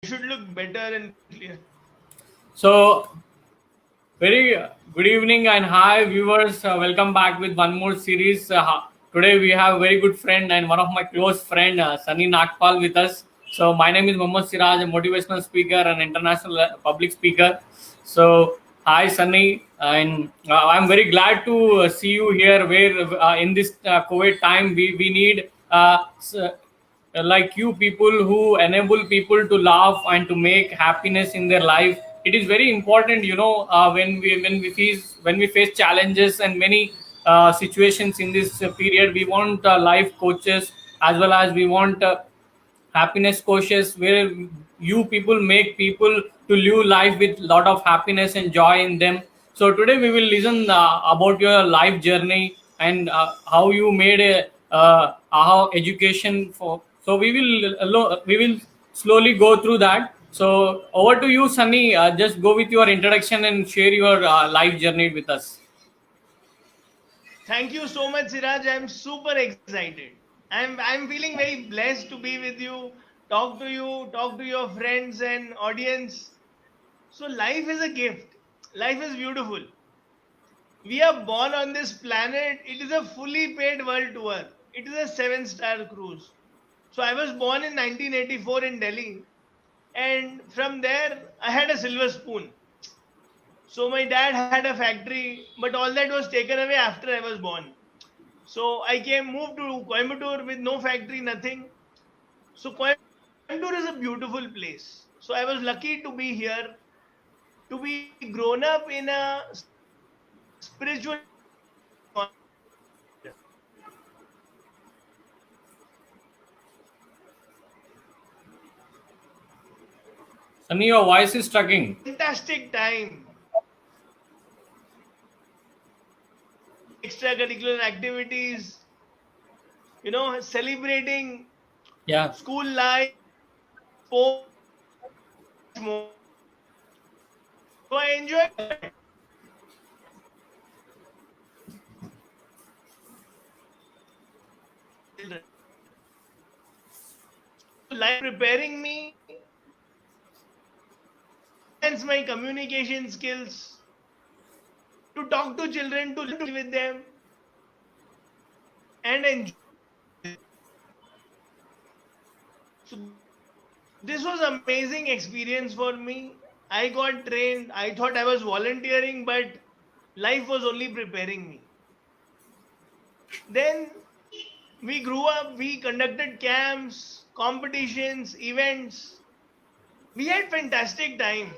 should look better and clear. So, very good evening and hi viewers. Welcome back with one more series. Today we have a very good friend and one of my close friend, Sunny Nagpal, with us. So, my name is Mohammad Siraj, a motivational speaker and international public speaker. So, hi Sunny, and I'm very glad to see you here. Where in this COVID time, we need like you people who enable people to laugh and to make happiness in their life. It is very important, when we face challenges and many situations in this period. We want life coaches, as well as we want happiness coaches, where you people make people to live life with lot of happiness and joy in them. So today we will listen about your life journey and how you made a how education for. So we will slowly go through that. So over to you, Sunny. Just go with your introduction and share your life journey with us. Thank you so much, Siraj. I'm super excited. I'm feeling very blessed to be with you, talk to your friends and audience. So life is a gift. Life is beautiful. We are born on this planet. It is a fully paid world tour. It is a seven-star cruise. So I was born in 1984 in Delhi, and from there I had a silver spoon. So my dad had a factory, but all that was taken away after I was born. So moved to Coimbatore with no factory, nothing. So Coimbatore is a beautiful place. So I was lucky to be here, to be grown up in a spiritual Sunny, your voice is struggling. fantastic time. Extracurricular activities, celebrating Yeah. school life, sports, more. So I enjoyed life preparing me, enhance my communication skills, to talk to children, to live with them, and enjoy. So this was amazing experience for me. I got trained. I thought I was volunteering, but life was only preparing me. Then we grew up. We conducted camps, competitions, events. We had fantastic time.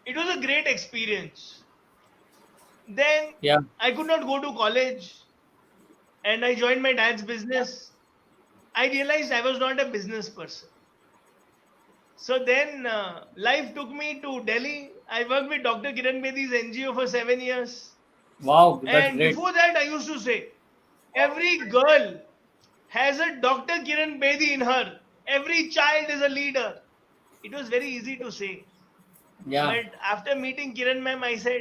It was a great experience. Then Yeah. I could not go to college, and I joined my dad's business. I realized I was not a business person. So then life took me to Delhi. I worked with Dr. Kiran Bedi's NGO for 7 years. Wow, that's And great. before that, I used to say, every girl has a Dr. Kiran Bedi in her. Every child is a leader. It was very easy to say. Yeah. But after meeting Kiran ma'am, I said,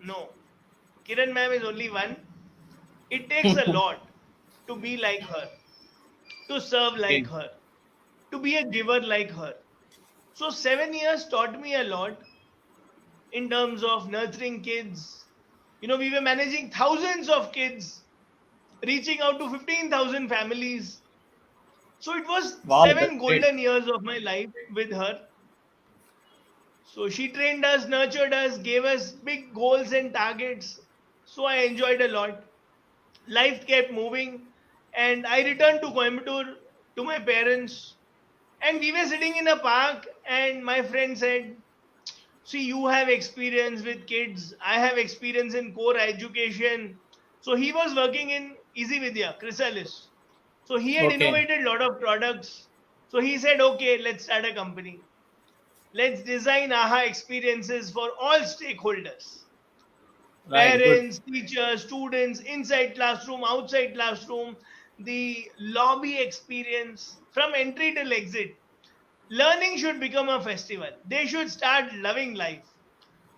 no, Kiran ma'am is only one. It takes a lot to be like her, to serve like Okay. her, to be a giver like her. So 7 years taught me a lot in terms of nurturing kids. We were managing thousands of kids, reaching out to 15,000 families. So it was Wow, that's seven great. golden years of my life with her. So she trained us, nurtured us, gave us big goals and targets. So I enjoyed a lot. Life kept moving, and I returned to Coimbatore to my parents. And we were sitting in a park, and my friend said, see, you have experience with kids, I have experience in core education. So he was working in Easy Vidya, Chrysalis. So he had Okay. innovated a lot of products. So he said, okay, let's start a company. Let's design AHA experiences for all stakeholders: Right. Good. parents, teachers, students, inside classroom, outside classroom, the lobby experience from entry till exit. Learning should become a festival. They should start loving life.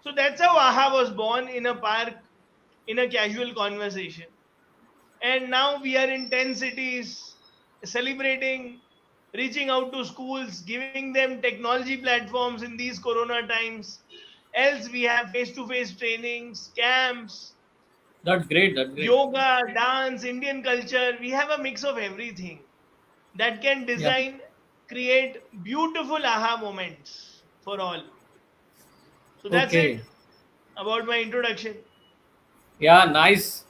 So that's how AHA was born in a park, in a casual conversation. And now we are in 10 cities celebrating reaching out to schools, giving them technology platforms in these corona times. Else, we have face to face trainings, camps, That's great. That's great. yoga, dance, Indian culture. We have a mix of everything that can Yeah. design, create beautiful aha moments for all. So that's it Okay. about my introduction. Yeah. Nice.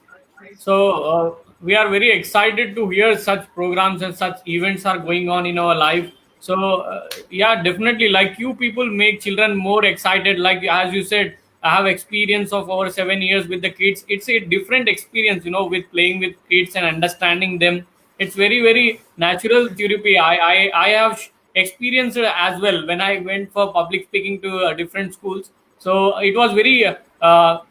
So we are very excited to hear such programs and such events are going on in our life. So yeah, definitely. Like you people make children more excited. Like as you said, I have experience of over 7 years with the kids. It's a different experience, with playing with kids and understanding them. It's very natural therapy. I have experienced it as well when I went for public speaking to different schools. So it was very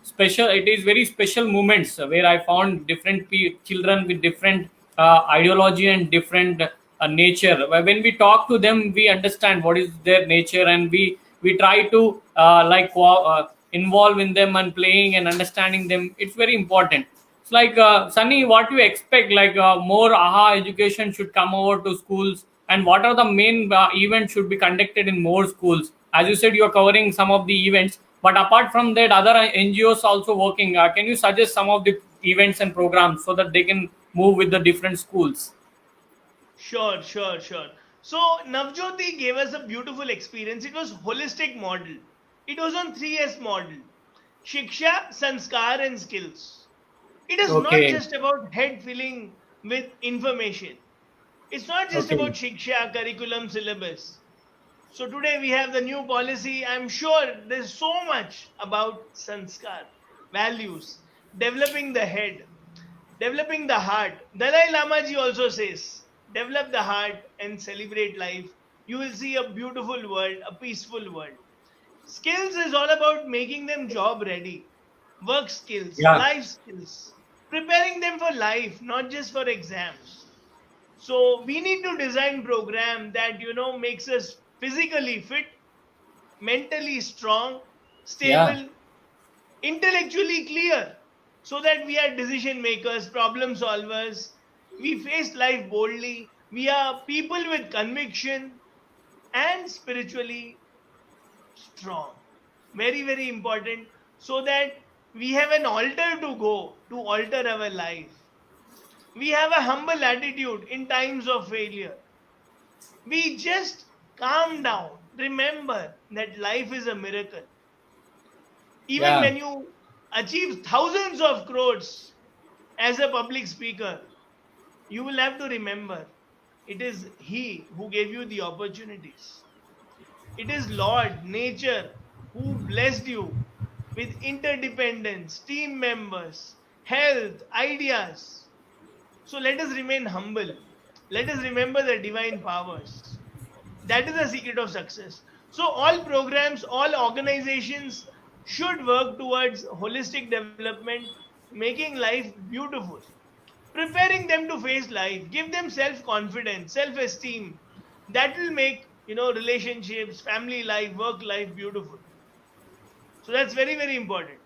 special. It is very special moments where I found different children with different ideology and different nature. When we talk to them, we understand what is their nature, and we try to involve in them and playing and understanding them. It's very important. It's like Sunny, what you expect? Like more AHA education should come over to schools, and what are the main events should be conducted in more schools? As you said, you are covering some of the events, but apart from that, other NGOs also working. Can you suggest some of the events and programs so that they can move with the different schools? Sure. So Navjyoti gave us a beautiful experience. It was holistic model. It was on 3S model. Shiksha, Sanskar and skills. It is not Okay, just about head filling with information. It's not just okay, about Shiksha, curriculum, syllabus. So today we have the new policy. I'm sure there's so much about Sanskar, values, developing the head, developing the heart. Dalai Lama ji also says, develop the heart and celebrate life. You will see a beautiful world, a peaceful world. Skills is all about making them job ready, work skills, yeah, life skills, preparing them for life, not just for exams. So we need to design program that makes us physically fit, mentally strong, yeah, stable, intellectually clear, so that we are decision makers, problem solvers. We face life boldly. We are people with conviction and spiritually strong. Very important, so that we have an altar to go to alter our life. We have a humble attitude in times of failure. We just calm down. Remember that life is a miracle. Even yeah, when you achieve thousands of crores as a public speaker, you will have to remember it is He who gave you the opportunities. It is Lord, nature, who blessed you with interdependence, team members, health, ideas. So let us remain humble. Let us remember the divine powers. That is the secret of success. So all programs, all organizations should work towards holistic development, making life beautiful, preparing them to face life, give them self-confidence, self-esteem. That will make relationships, family life, work life beautiful. So that's very important.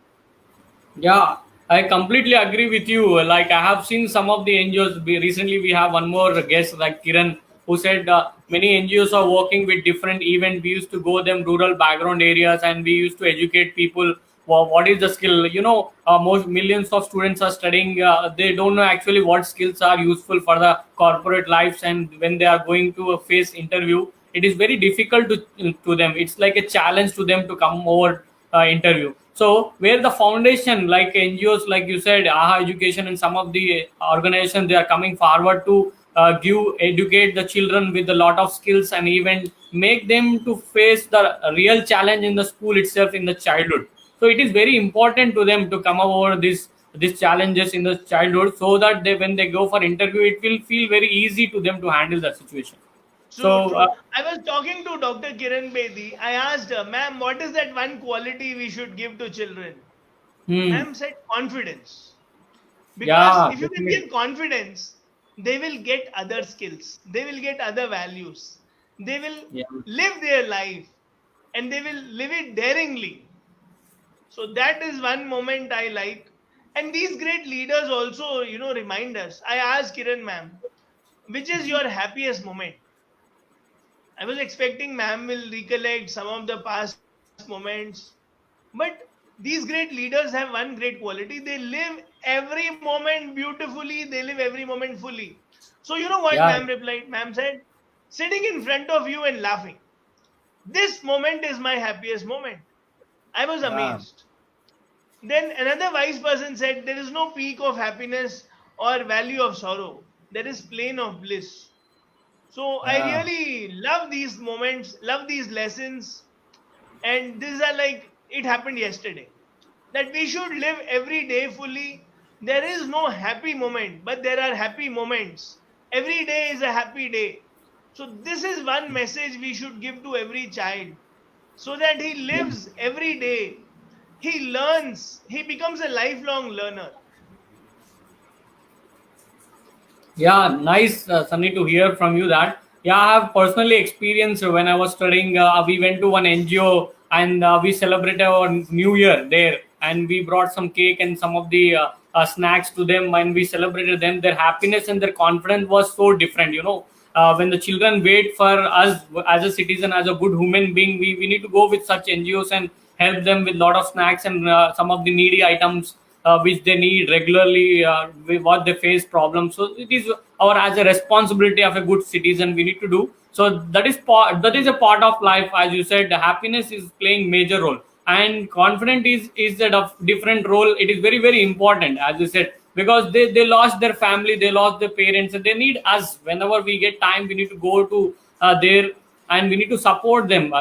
yeah. I completely agree with you. Like I have seen some of the NGOs. Recently, we have one more guest, like Kiran, who said many NGOs are working with different events. We used to go them rural background areas, and we used to educate people. What is the skill? Most millions of students are studying. They don't know actually what skills are useful for the corporate lives, and when they are going to a face interview, it is very difficult to them. It's like a challenge to them to come over interview. So where the foundation like NGOs, like you said, AHA Education and some of the organizations, they are coming forward to educate the children with a lot of skills and even make them to face the real challenge in the school itself in the childhood. So it is very important to them to come over these challenges in the childhood, so that they, when they go for interview, it will feel very easy to them to handle the situation. True, So true. I was talking to Dr. Kiran Bedi. I asked her, ma'am, what is that one quality we should give to children? hmm, Ma'am said confidence. Because yeah, if you can definitely. give confidence, they will get other skills, they will get other values, they will Yeah. live their life, and they will live it daringly. So that is one moment I like. And these great leaders also, remind us. I asked Kiran ma'am, which is your happiest moment? I was expecting ma'am will recollect some of the past moments. But these great leaders have one great quality. They live every moment beautifully, they live every moment fully. So, you know what Yeah, ma'am replied? Ma'am said, sitting in front of you and laughing. This moment is my happiest moment. I was yeah, amazed. Then another wise person said, there is no peak of happiness or value of sorrow. There is plane of bliss. So I yeah. really love these moments, love these lessons, and these are like it happened yesterday. That we should live every day fully. There is no happy moment, but there are happy moments. Every day is a happy day. So this is one message we should give to every child so that he lives every day. He learns, he becomes a lifelong learner. Yeah, nice, Sunny, to hear from you that. Yeah, I have personally experienced when I was studying. We went to one NGO and we celebrated our New Year there, and we brought some cake and some of the snacks to them, and we celebrated them. Their happiness and their confidence was so different. When the children wait for us as a citizen, as a good human being, we need to go with such NGOs and help them with lot of snacks and some of the needy items which they need regularly, with what they face problems. So it is our as a responsibility of a good citizen we need to do. So that is a part of life, as you said. Happiness is playing major role, and confidence is a different role. It is very very important, as you said, because they lost their family, they lost their parents, and they need us. Whenever we get time, we need to go to there, and we need to support them,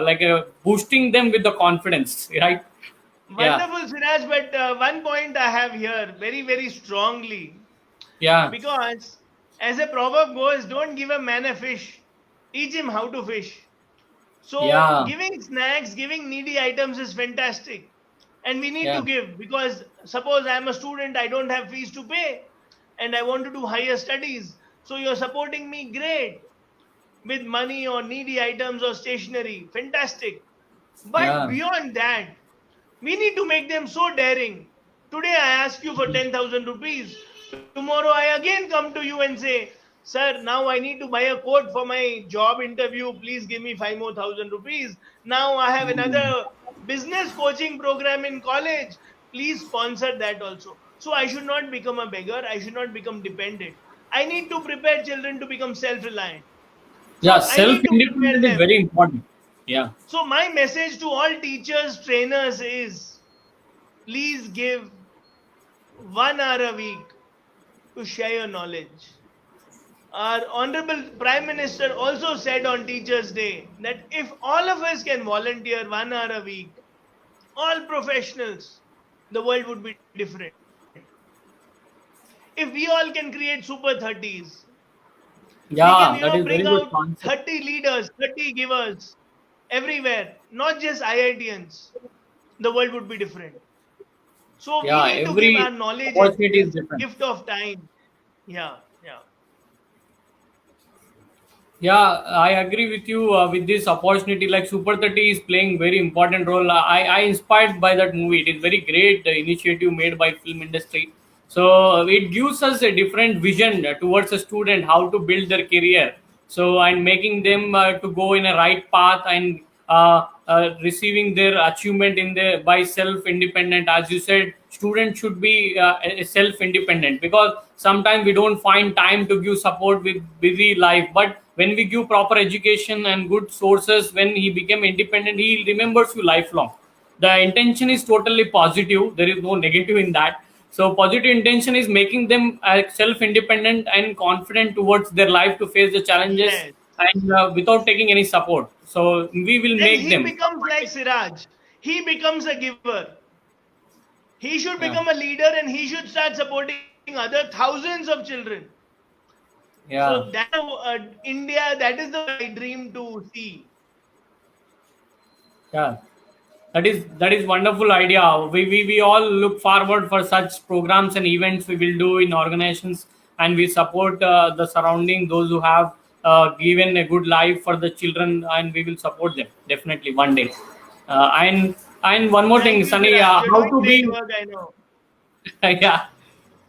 boosting them with the confidence, right? Yeah, Wonderful, Siraj. But one point I have here very, very strongly yeah, because as a proverb goes, don't give a man a fish, teach him how to fish. So, yeah, giving snacks, giving needy items is fantastic. And we need to yeah, give because suppose I am a student, I don't have fees to pay, and I want to do higher studies. So, you're supporting me, great, with money or needy items or stationery, fantastic. But yeah. beyond that, we need to make them so daring. Today I ask you for 10,000 rupees. Tomorrow I again come to you and say, Sir, now I need to buy a coat for my job interview. Please give me 5 more thousand rupees. Now I have Mm. another business coaching program in college. Please sponsor that also. So I should not become a beggar. I should not become dependent. I need to prepare children to become self reliant. Yeah, So I self need to prepare independent is them. very important. Yeah, So my message to all teachers, trainers is please give 1 hour a week to share your knowledge. Our Honorable Prime Minister also said on Teachers' Day that if all of us can volunteer 1 hour a week, all professionals, the world would be different. If we all can create super 30s, we can, yeah, that is bring very good out concept. 30 leaders, 30 givers everywhere, not just IITians, the world would be different. So we Yeah, need to give our every knowledge as opportunity is different. gift of time. Yeah, yeah. Yeah, I agree with you with this opportunity. Like Super 30 is playing very important role. I inspired by that movie. It is very great initiative made by film industry. So it gives us a different vision towards a student how to build their career. So and making them to go in a right path and receiving their achievement in the by self independent. As you said, students should be self independent, because sometimes we don't find time to give support with busy life. But when we give proper education and good sources, when he became independent, he remembers you lifelong. The intention is totally positive, there is no negative in that. So positive intention is making them self independent and confident towards their life to face the challenges, Yes. and without taking any support. So we will And make he them. becomes like Siraj. He becomes a giver. He should Yeah, become a leader and he should start supporting other thousands of children. So yeah, that India, that is the world I dream to see. yeah. That is wonderful idea. We all look forward for such programs and events we will do in organizations, and we support the surrounding, those who have given a good life for the children, and we will support them definitely one day. And one more Thank thing, you, Sunny, Siraj. You're how doing to great be work, I know. yeah,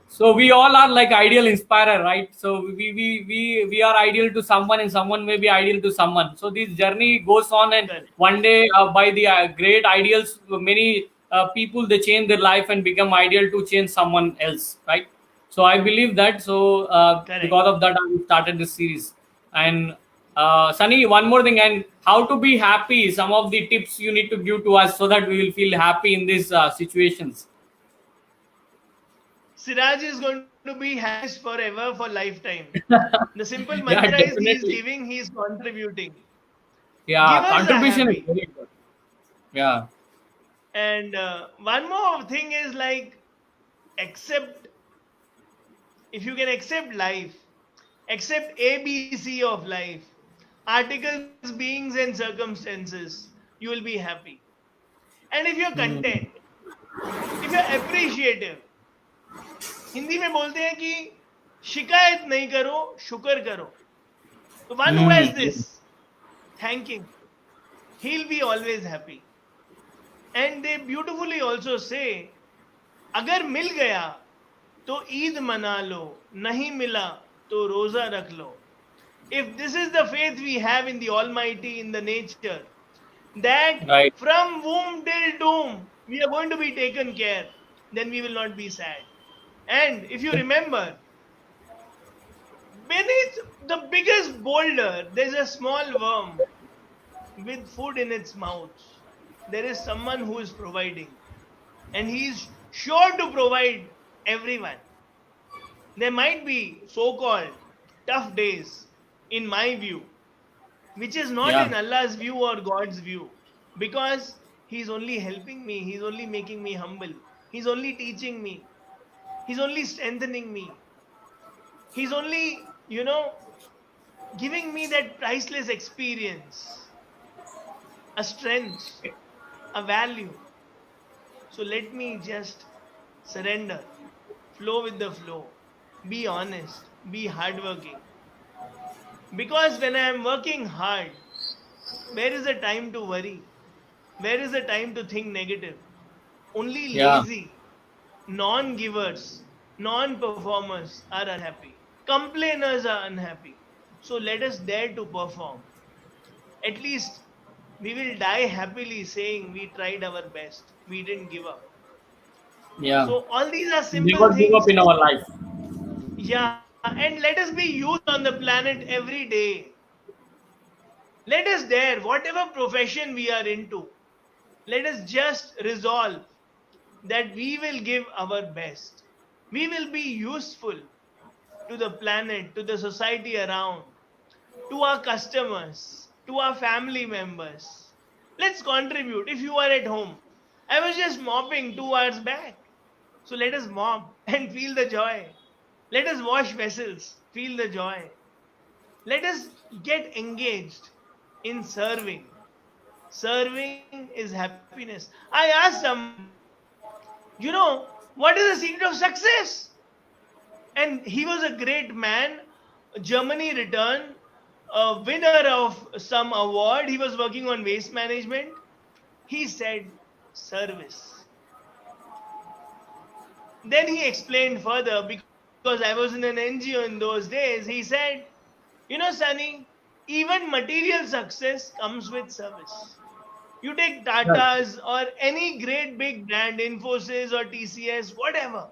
So we all are like ideal inspirer, right? So we are ideal to someone, and someone may be ideal to someone. So this journey goes on, and Correct. one day, by the great ideals, many people, they change their life and become ideal to change someone else, right? So I believe that. So Correct. because of that, I started this series. And Sunny, one more thing, and how to be happy. Some of the tips you need to give to us so that we will feel happy in these situations. Siraj is going to be happy forever for lifetime. The simple Yeah, mantra is he is definitely. giving, he is contributing. Yeah, Givers are contribution is happy. very good. Yeah. And one more thing is like accept, if you can accept life, accept ABC of life, articles, beings, and circumstances, you will be happy. And if you're Hmm. content, if you're appreciative, Hindi में बोलते हैं कि शिकायत नहीं करो, शुक्र करो. The one who has Hmm. this, thanking, he'll be always happy. And they beautifully also say, अगर मिल गया तो ईद मना लो, नहीं मिला तो रोजा रख लो. If this is the faith we have in the Almighty, in the nature, that Right. from womb till tomb we are going to be taken care, then we will not be sad. And if you remember, beneath the biggest boulder, there's a small worm with food in its mouth. There is someone who is providing, and he is sure to provide everyone. There might be so called tough days, in my view, which is not Yeah. in Allah's view or God's view, because He's only helping me, He's only making me humble, He's only teaching me, He's only strengthening me, He's only, giving me that priceless experience, a strength, a value. So let me just surrender, flow with the flow, be honest, be hardworking. Because when I am working hard, where is the time to worry? Where is the time to think negative? Only Yeah. lazy, non givers, non performers are unhappy. Complainers are unhappy. So let us dare to perform. At least we will die happily saying we tried our best. We didn't give up. Yeah. So all these are simple Never give up things. in our life. Yeah, and let us be youth on the planet every day. Let us dare, whatever profession we are into, let us just resolve that we will give our best. We will be useful to the planet, to the society around, to our customers, to our family members. Let's contribute. If you are at home, I was just mopping 2 hours back. So let us mop and feel the joy. Let us wash vessels, feel the joy. Let us get engaged in serving. Serving is happiness. I asked someone, what is the secret of success? And he was a great man, Germany returned, a winner of some award. He was working on waste management. He said, service. Then he explained further, because I was in an NGO in those days. He said, Sunny, even material success comes with service. You take Right. Tata's or any great big brand, Infosys or TCS, whatever,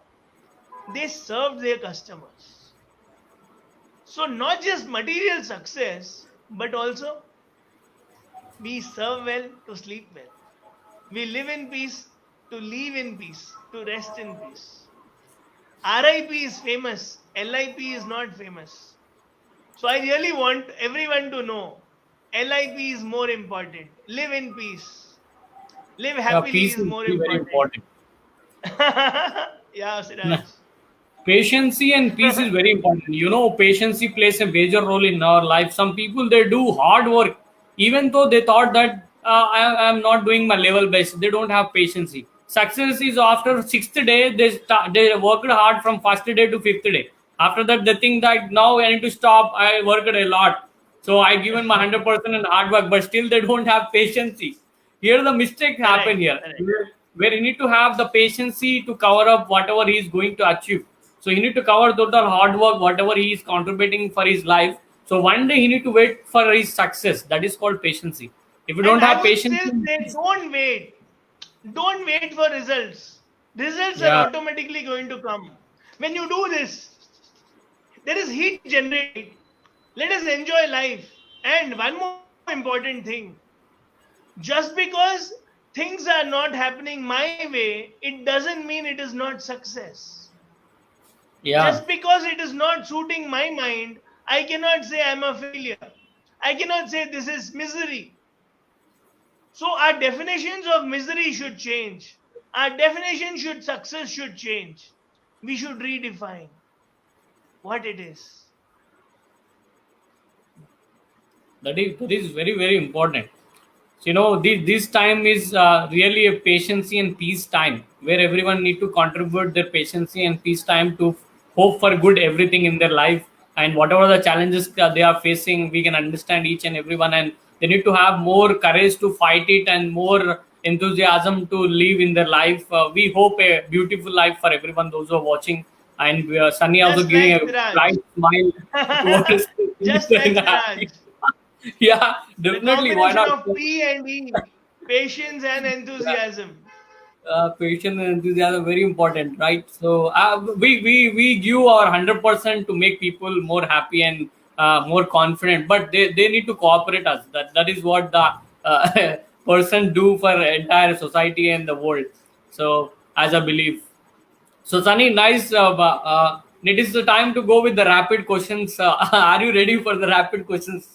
they served their customers. So, not just material success, but also we serve well to sleep well. We live in peace to live in peace, to rest in peace. RIP is famous, LIP is not famous. So I really want everyone to know LIP is more important. Live in peace. Live Yeah. happily Peace is is more very, very important. important. Yeah, Siraj. Patience and peace is very important. Patience plays a major role in our life. Some people, they do hard work, even though they thought that I am not doing my level best. They don't have patience. Success is after sixth day. They worked hard from first day to fifth day. After that, they think that now I need to stop. I worked a lot, so I given my 100% in hard work, but still they don't have patience. Here the mistake happen Correct, here, correct. where you need to have the patience to cover up whatever he is going to achieve. So he need to cover total hard work, whatever he is contributing for his life. So one day he need to wait for his success. That is called patience. If you don't And I have would patience, still say, don't wait. Don't wait for results. Results are yeah, automatically going to come. When you do this, there is heat generated. Let us enjoy life. And one more important thing, just because things are not happening my way, it doesn't mean it is not success. yeah, Just because it is not suiting my mind, I cannot say I'm a failure. I cannot say this is misery. So our definitions of misery should change. Our definition should success should change. We should redefine what it is. that is very very important. So, this time is really a patience and peace time where everyone need to contribute their patience and peace time to hope for good everything in their life, and whatever the challenges they are facing, we can understand each and everyone, and they need to have more courage to fight it and more enthusiasm to live in their life. We hope a beautiful life for everyone, those who are watching, and Sunny also Just giving like a Siraj. bright smile towards Just like Siraj. happy. Yeah, The definitely. Why combination not? of P and E, patience and Yeah, enthusiasm. patience and enthusiasm very important, right? So we give our 100% to make people more happy and more confident, but they need to cooperate us. That is what the person do for entire society and the world. So as a belief. So Sunny, nice. It is the time to go with the rapid questions. Are you ready for the rapid questions?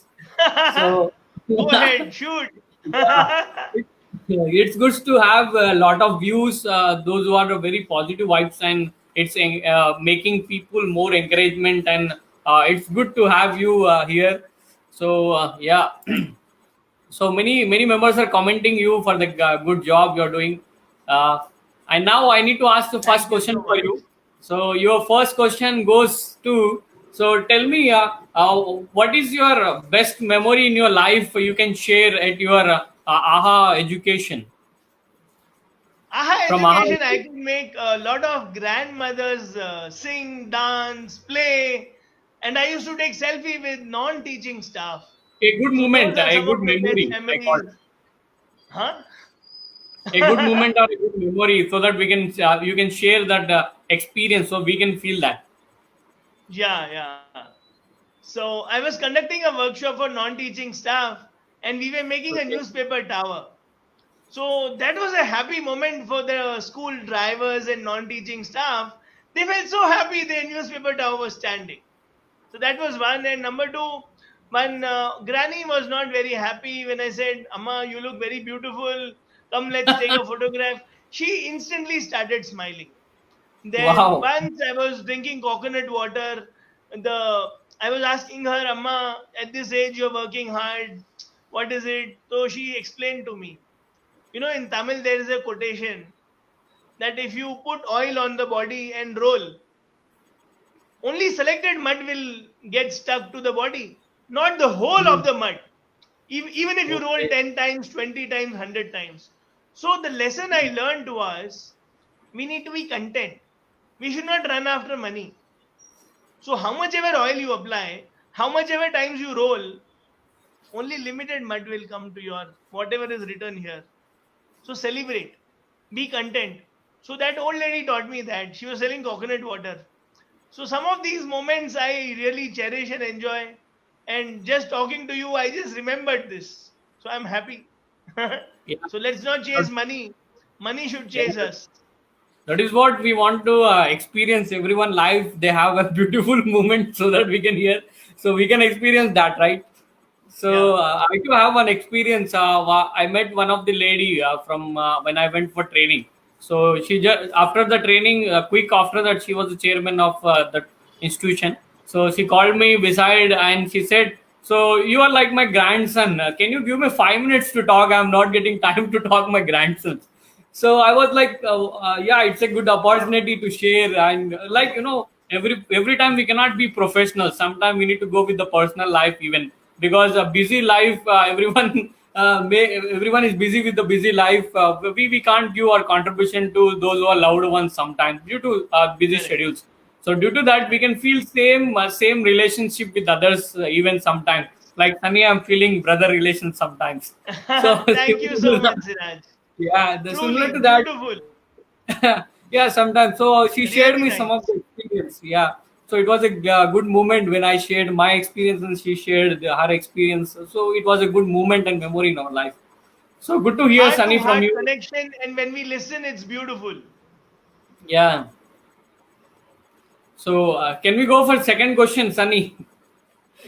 So Go ahead, shoot. yeah, it's good to have a lot of views. Those who are very positive vibes, and it's making people more encouragement, and it's good to have you here. So yeah, so many members are commenting you for the good job you're doing. Uh, and now I need to ask the first Thank you question so for much. you. So your first question goes to. So tell me, what is your best memory in your life you can share at your AHA education AHA from AHA? education, I could make a lot of grandmothers sing, dance, play, and I used to take selfie with non-teaching staff. A good So those moment, are a some good of my best memory. I memories. got Huh? a good moment or a good memory, so that we can you can share that experience, so we can feel that. Yeah, yeah. So I was conducting a workshop for non-teaching staff, and we were making a Okay. newspaper tower. So that was a happy moment for the school drivers and non-teaching staff. They felt so happy their newspaper tower was standing. So that was one. And number two, one granny was not very happy when I said, Amma, you look very beautiful. Come, let's take a photograph. She instantly started smiling. Then Wow. once I was drinking coconut water, the I was asking her, Amma, at this age you're working hard. What is it? So she explained to me. In Tamil there is a quotation that if you put oil on the body and roll, only selected mud will get stuck to the body, not the whole Hmm. of the mud. Even if you roll Okay. 10 times, 20 times, 100 times. So the lesson I learned was we need to be content. We should not run after money. So how much ever oil you apply, how much ever times you roll, only limited mud will come to your whatever is written here. So celebrate, be content. So that old lady taught me that. She was selling coconut water. So some of these moments I really cherish and enjoy. And just talking to you, I just remembered this. So I'm happy. Yeah. So let's not But- chase money. Money should yeah. chase us. That is what we want to experience. Everyone life, they have a beautiful moment, so that we can hear, so we can experience that, right? So Yeah. I do have one experience. I met one of the lady from when I went for training. So she just after the training, quick after that, she was the chairman of the institution. So she called me beside and she said, "So you are like my grandson. Can you give me 5 minutes to talk? I'm not getting time to talk my grandson." So I was like, yeah, it's a good opportunity to share, and like every time we cannot be professional. Sometimes we need to go with the personal life even, because a busy life, everyone everyone is busy with the busy life. We can't give our contribution to those who are loved ones sometimes due to busy Correct. schedules. So due to that, we can feel same relationship with others even sometimes. Like Sunny, I'm feeling brother relations sometimes. So Thank you so similar to much, that, Siraj. yeah, similar Truly to that. beautiful. Yeah, sometimes. So she shared Really me some of nice. the experience. Yeah. So it was a good moment when I shared my experience and she shared her experience. So it was a good moment and memory in our life. So good to hear, Heart to Sunny, from heart you. connection, and when we listen, it's beautiful. Yeah. So can we go for second question, Sunny?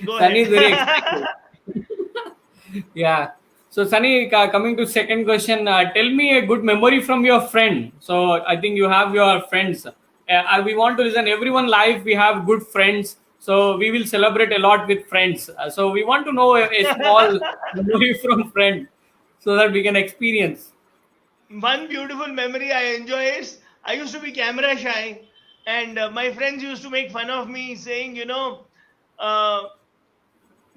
Go Sunny ahead. is very excited. Yeah. So Sunny, coming to second question, tell me a good memory from your friend. So I think you have your friends. We want to listen. Everyone life we have good friends. So we will celebrate a lot with friends. So we want to know a small memory from friend, so that we can experience. One beautiful memory I enjoy is I used to be camera shy, and my friends used to make fun of me, saying, uh,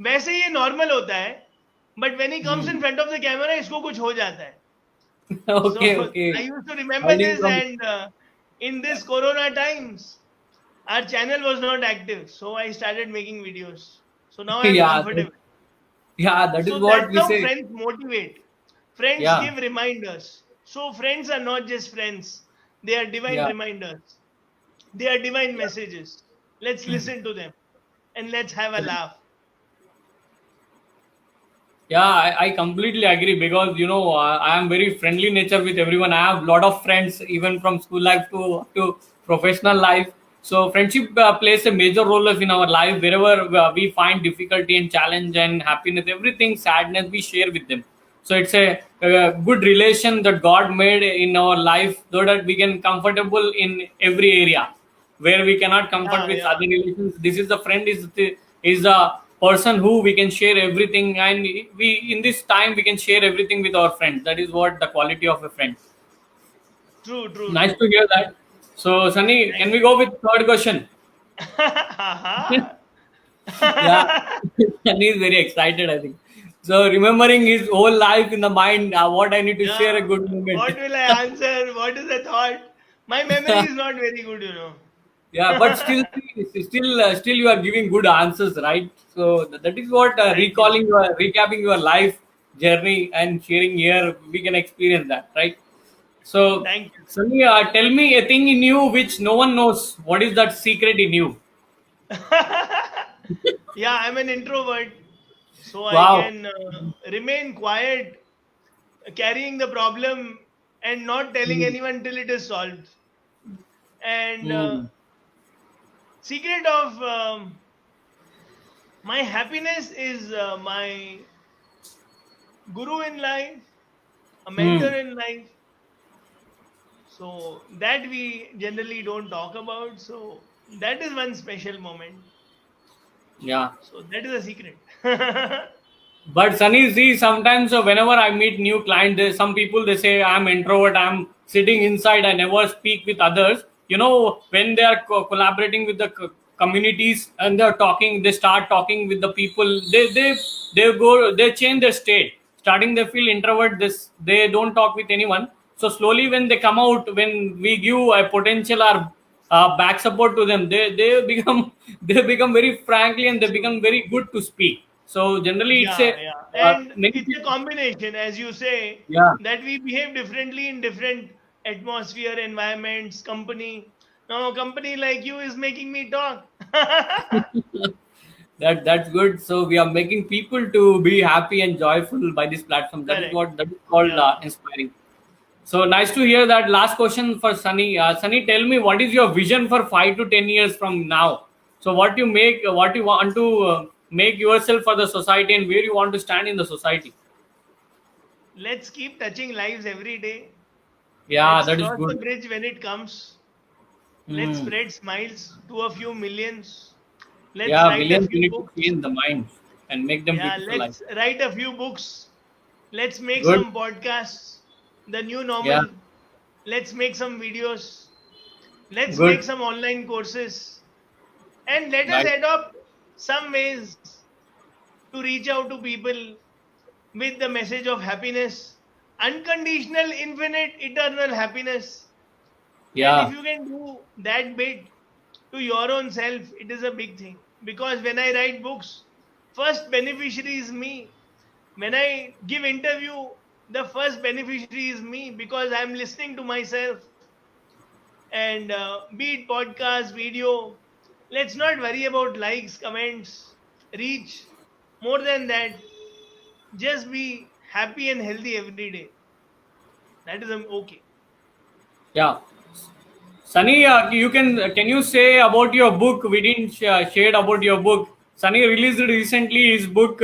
वैसे ये normal होता है, but when he comes in Hmm. front of the camera इसको कुछ हो जाता है. So Okay, I okay. used to remember Hiding this, from. and in this Corona times, our channel was not active, so I started making videos. So now I'm Yeah, comfortable. yeah. That is So that's what we how say. friends motivate. Friends Yeah, give reminders. So friends are not just friends; they are divine yeah. reminders. They are divine messages. Let's listen to them and let's have a laugh. Yeah, I completely agree because I am very friendly nature with everyone. I have a lot of friends even from school life to professional life. So friendship plays a major role in our life wherever we find difficulty and challenge and happiness, everything sadness we share with them. So it's a good relation that God made in our life so that we can comfortable in every area where we cannot comfort Yeah, with yeah. other relations. This is the friend is a person who we can share everything, and we in this time we can share everything with our friends. That is what the quality of a friend. True, true, Nice true. to hear that. So Sunny, can Thank we go with third question? Yeah, you. Sunny is very excited, I think. So remembering his whole life in the mind, what I need to share a Yeah. good moment. What will I answer? What is the thought? My memory is not very good. Yeah, but still you are giving good answers, right? So that is what Thank you. recalling your recapping your life journey and sharing here we can experience that, right? So Thank you. Sunny, tell me a thing in you which no one knows. What is that secret in you? Yeah, I'm an introvert, so I Wow. can remain quiet, carrying the problem and not telling Hmm. anyone till it is solved. And Hmm. secret of my happiness is my guru in life, a mentor Hmm. in life. So that we generally don't talk about. So that is one special moment. Yeah. So that is a secret. But Sunny, see, sometimes whenever I meet new clients, some people they say I'm introvert, I'm sitting inside, I never speak with others. When they are collaborating with the communities and they're talking, they start talking with the people. They change their state. Starting they feel introvert. They don't talk with anyone. So slowly when they come out, when we give a potential or back support to them, they become they become very frankly and they True. become very good to speak. So generally, it's Yeah, a yeah. And many it's a people. combination, as you say, Yeah, that we behave differently in different atmosphere, environments, company. Now, a company like you is making me talk. that's good. So we are making people to be happy and joyful by this platform. Correct. That is called Yeah. inspiring. So nice to hear that. Last question for Sunny. Sunny, tell me what is your vision for 5 to 10 years from now? So what you want to make yourself for the society, and where you want to stand in the society. Let's keep touching lives every day. Yeah, Let's that is cross the good. bridge when it comes. Let's Hmm. spread smiles to a few millions. Let's Yeah, write a millions we few need to books. change the minds and make them Yeah, beautiful life. let's write a few books. Let's make Good. some podcasts. The new Yeah, normal. Let's make some videos. Let's make good. some online courses. And let us Nice. adopt some ways to reach out to people with the message of happiness, unconditional, infinite, eternal happiness. And if Yeah. you can do that bit to your own self, it is a big thing. Because when I write books, first beneficiary is me. When I give interview, the first beneficiary is me because I'm listening to myself. And be it podcast, video, let's not worry about likes, comments, reach. More than that, just be happy and healthy every day. That is okay. Yeah. Sunny, can you say about your book? We didn't share about your book. Sunny released recently his book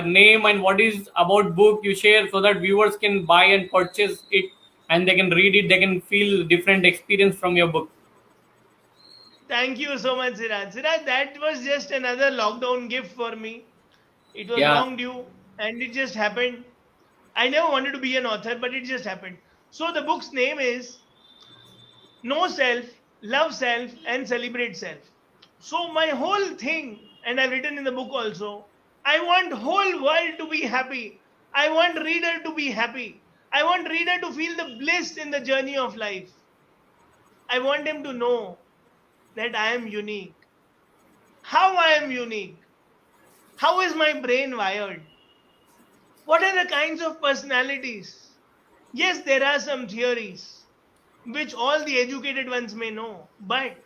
name and what is about book you share so that viewers can buy and purchase it and they can read it. They can feel different experience from your book. Thank you so much, Siraj. Siraj, that was just another lockdown gift for me. It was Yeah. long due and it just happened. I never wanted to be an author, but it just happened. So the book's name is Know Self, Love Self, and Celebrate Self. So my whole thing, and I've written in the book also, I want whole world to be happy. I want reader to be happy. I want reader to feel the bliss in the journey of life. I want him to know that I am unique. How I am unique. How is my brain wired? What are the kinds of personalities? Yes, there are some theories which all the educated ones may know, but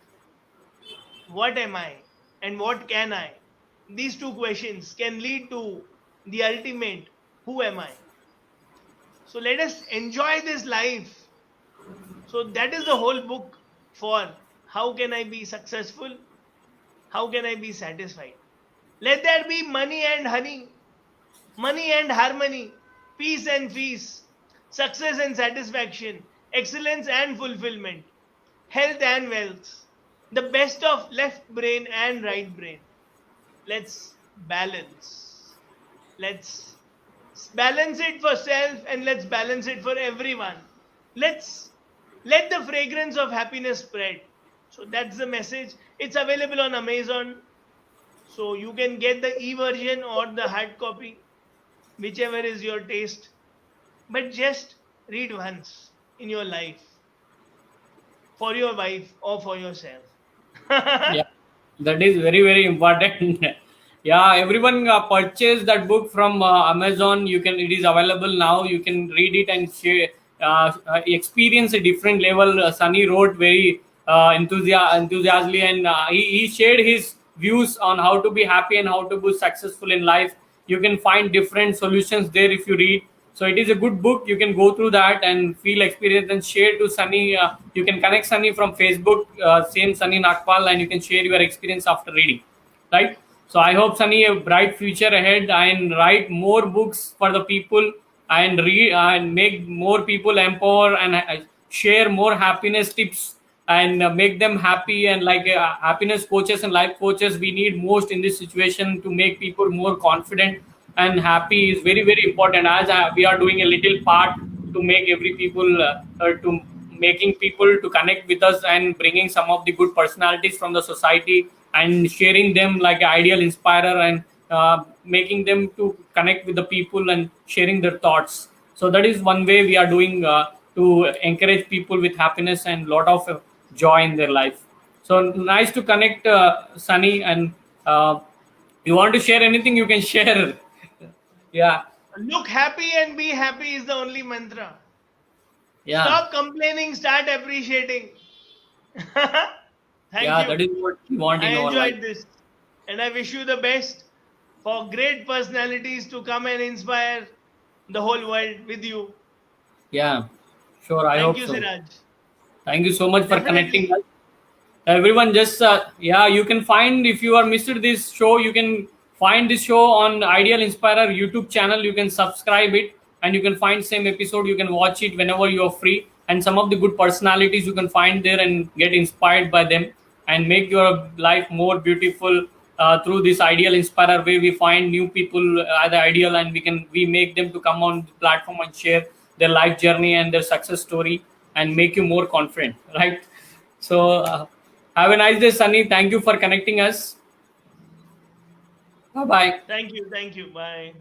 what am I and what can I? These two questions can lead to the ultimate who am I? So let us enjoy this life. So that is the whole book for how can I be successful? How can I be satisfied? Let there be money and honey, money and harmony, peace and peace, success and satisfaction, excellence and fulfillment, health and wealth, the best of left brain and right brain. Let's balance. Let's balance it for self and let's balance it for everyone. Let's let the fragrance of happiness spread. So that's the message. It's available on Amazon. So you can get the e-version or the hard copy, whichever is your taste. But just read once in your life for your wife or for yourself. Yeah, that is very very important. Yeah, everyone purchase that book from Amazon. You can, it is available now. You can read it and share, experience a different level. Sunny wrote very enthusiastically, and he shared his views on how to be happy and how to be successful in life. You can find different solutions there if you read. So it is a good book. You can go through that and feel experience and share to Sunny. You can connect Sunny from Facebook, same Sunny Nagpal, and you can share your experience after reading, right? So I hope Sunny a bright future ahead and write more books for the people and read and make more people empower and share more happiness tips and make them happy and like happiness coaches and life coaches we need most in this situation to make people more confident and happy is very very important as we are doing a little part to make every people to making people to connect with us and bringing some of the good personalities from the society and sharing them like ideal inspirer and making them to connect with the people and sharing their thoughts. So that is one way we are doing to encourage people with happiness and lot of joy in their life. So nice to connect, Sunny, and you want to share anything you can share. Yeah. Look happy and be happy is the only mantra. Yeah. Stop complaining, start appreciating. Thank Yeah, you. that is what we want I in our life. enjoyed this. And I wish you the best for great personalities to come and inspire the whole world with you. Yeah, sure, I Thank hope you, so. Siraj. Thank you so much for connecting Definitely. us. Everyone just yeah, you can find, if you are missed this show, you can find this show on Ideal Inspirer YouTube channel. You can subscribe it and you can find same episode. You can watch it whenever you are free, and some of the good personalities you can find there and get inspired by them and make your life more beautiful through this Ideal Inspirer, where we find new people at the ideal and we make them to come on the platform and share their life journey and their success story and make you more confident, right? So have a nice day, Sunny. Thank you for connecting us. Bye bye. Thank you. Thank you. Bye.